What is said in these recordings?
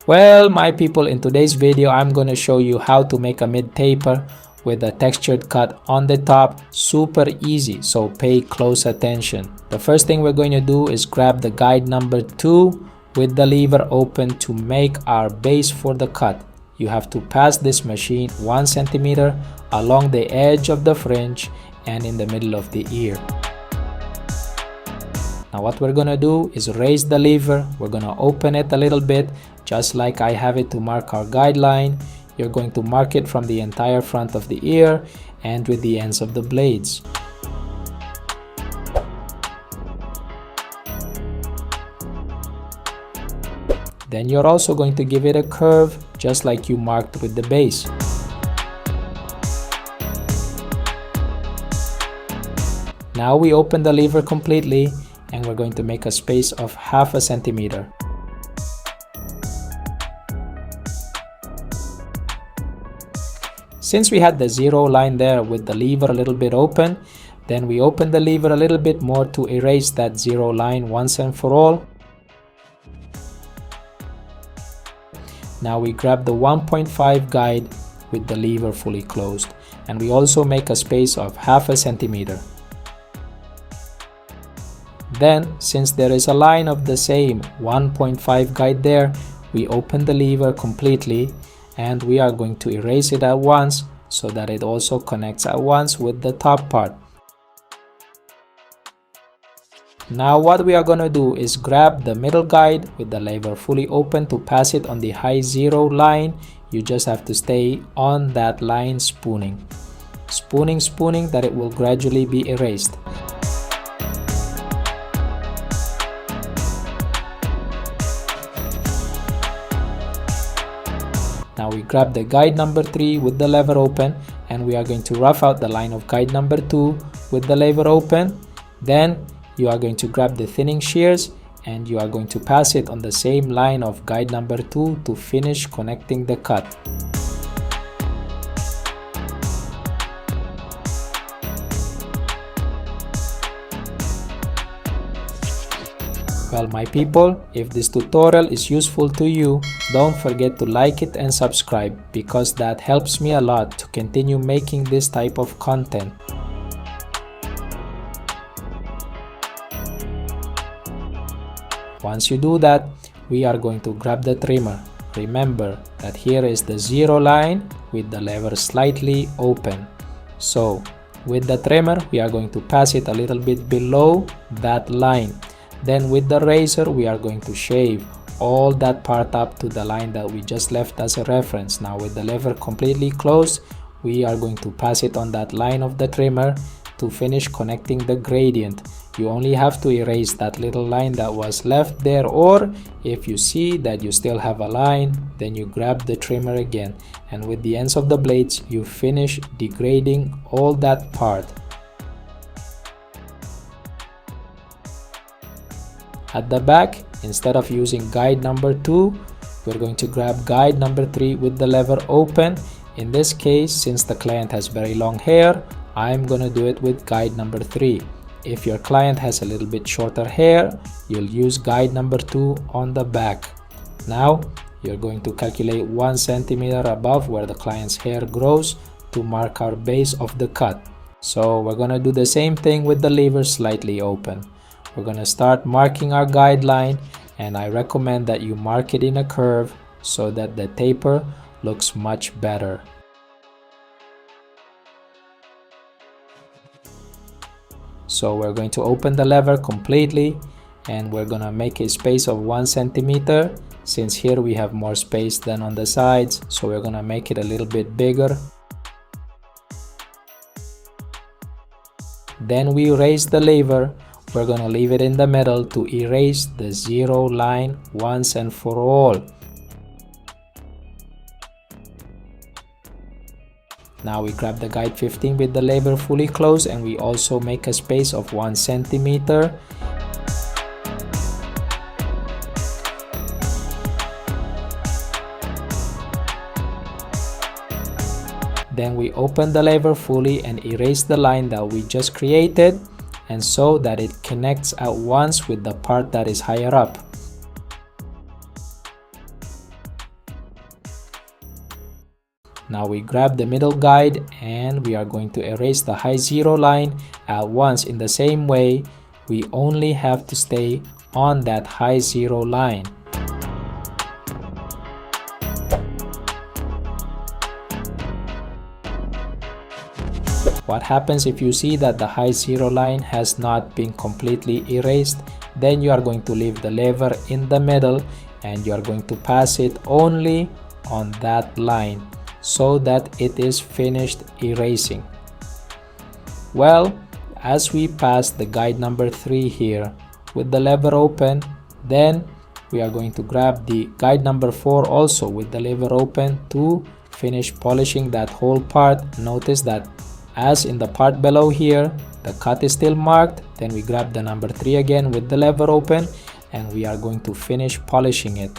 Well, my people, in today's video I'm going to show you how to make a mid taper with a textured cut on the top. Super easy, so pay close attention. The first thing we're going to do is grab the guide number 2 with the lever open to make our base for the cut. You have to pass this machine 1 centimeter along the edge of the fringe and in the middle of the ear. Now what we're gonna do is raise the lever. We're gonna open it a little bit, just like I have it to mark our guideline. You're going to mark it from the entire front of the ear and with the ends of the blades. Then you're also going to give it a curve, just like you marked with the base. Now we open the lever completely and we're going to make a space of 1/2 centimeter. Since we had the zero line there with the lever a little bit open, then we open the lever a little bit more to erase that zero line once and for all. Now we grab the 1.5 guide with the lever fully closed, and we also make a space of 1/2 centimeter. Then, since there is a line of the same 1.5 guide there, we open the lever completely and we are going to erase it at once so that it also connects at once with the top part. Now what we are going to do is grab the middle guide with the lever fully open to pass it on the high zero line. You just have to stay on that line, spooning that it will gradually be erased. Now we grab the guide number 3 with the lever open and we are going to rough out the line of guide number 2 with the lever open. Then you are going to grab the thinning shears and you are going to pass it on the same line of guide number 2 to finish connecting the cut. Well, my people, if this tutorial is useful to you, don't forget to like it and subscribe, because that helps me a lot to continue making this type of content. Once you do that, we are going to grab the trimmer. Remember that here is the zero line with the lever slightly open. So with the trimmer, we are going to pass it a little bit below that line. Then with the razor, we are going to shave all that part up to the line that we just left as a reference. Now with the lever completely closed, we are going to pass it on that line of the trimmer to finish connecting the gradient. You only have to erase that little line that was left there, or if you see that you still have a line, then you grab the trimmer again, and with the ends of the blades you finish degrading all that part. At the back, instead of using guide number 2, we're going to grab guide number 3 with the lever open. In this case, since the client has very long hair, I'm gonna do it with guide number 3. If your client has a little bit shorter hair, you'll use guide number 2 on the back. Now, you're going to calculate 1 centimeter above where the client's hair grows to mark our base of the cut. So we're gonna do the same thing with the lever slightly open. We're gonna start marking our guideline, and I recommend that you mark it in a curve so that the taper looks much better. So we're going to open the lever completely and we're gonna make a space of 1 centimeter. Since here we have more space than on the sides, so we're gonna make it a little bit bigger. Then we raise the lever. We're gonna leave it in the middle to erase the zero line once and for all. Now we grab the guide 15 with the lever fully closed and we also make a space of 1 centimeter. Then we open the lever fully and erase the line that we just created, and so that it connects at once with the part that is higher up. Now we grab the middle guide and we are going to erase the high zero line at once. In the same way, we only have to stay on that high zero line. What happens if you see that the high zero line has not been completely erased? Then you are going to leave the lever in the middle and you are going to pass it only on that line so that it is finished erasing. Well, as we pass the guide number 3 here with the lever open, then we are going to grab the guide number 4 also with the lever open to finish polishing that whole part. Notice that as in the part below here, the cut is still marked. Then we grab the number 3 again with the lever open and we are going to finish polishing it.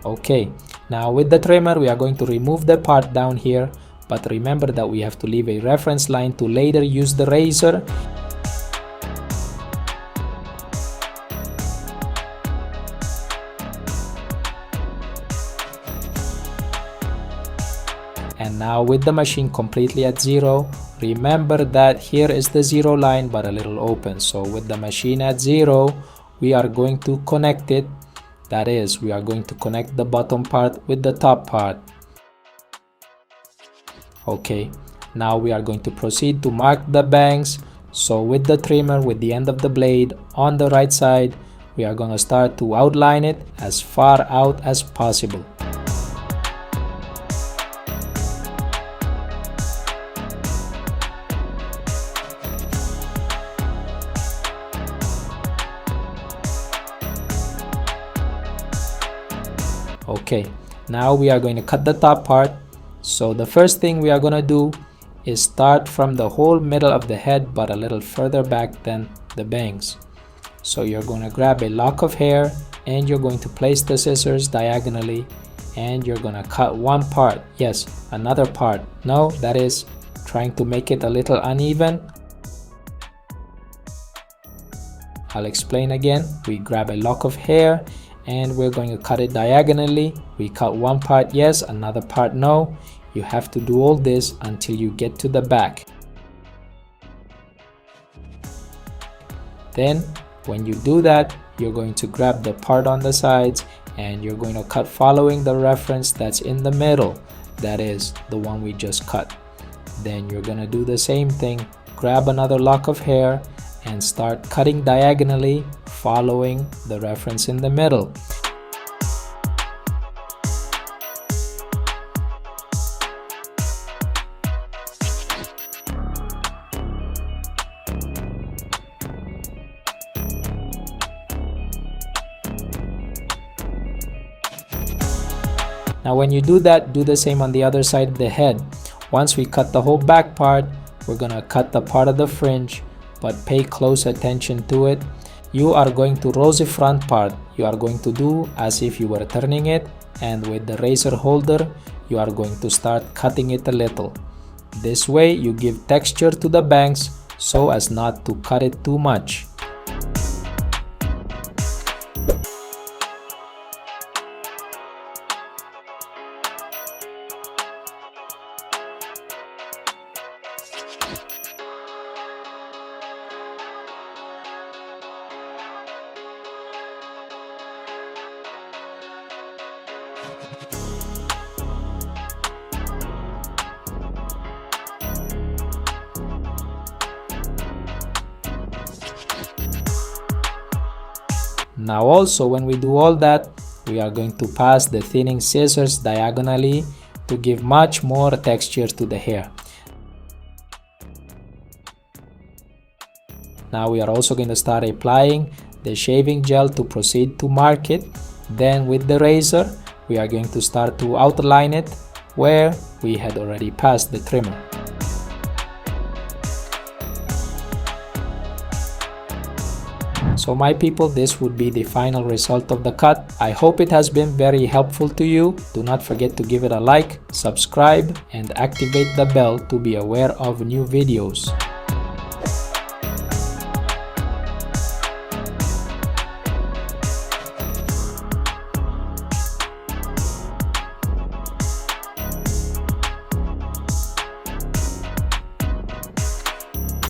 Okay, now with the trimmer we are going to remove the part down here, but remember that we have to leave a reference line to later use the razor. And now with the machine completely at 0, remember that here is the 0 line but a little open. So with the machine at 0, we are going to connect it. That is, we are going to connect the bottom part with the top part. Okay, now we are going to proceed to mark the bangs. So with the trimmer, with the end of the blade on the right side, we are going to start to outline it as far out as possible. Okay, now we are going to cut the top part. So the first thing we are going to do is start from the whole middle of the head but a little further back than the bangs. So you're going to grab a lock of hair and you're going to place the scissors diagonally and you're going to cut one part. Yes, another part. No, that is trying to make it a little uneven. I'll explain again. We grab a lock of hair and we're going to cut it diagonally. We cut one part, yes, another part, no. You have to do all this until you get to the back. Then when you do that, you're going to grab the part on the sides and you're going to cut following the reference that's in the middle, that is the one we just cut. Then you're going to do the same thing, grab another lock of hair and start cutting diagonally following the reference in the middle. Now when you do that, do the same on the other side of the head. Once we cut the whole back part, we're gonna cut the part of the fringe, but pay close attention to it. You are going to roll the front part. You are going to do as if you were turning it, and with the razor holder, you are going to start cutting it a little. This way you give texture to the bangs so as not to cut it too much. Now also when we do all that, we are going to pass the thinning scissors diagonally to give much more texture to the hair. Now we are also going to start applying the shaving gel to proceed to mark it. Then with the razor, we are going to start to outline it where we had already passed the trimmer. So my people, this would be the final result of the cut. I hope it has been very helpful to you. Do not forget to give it a like, subscribe, and activate the bell to be aware of new videos.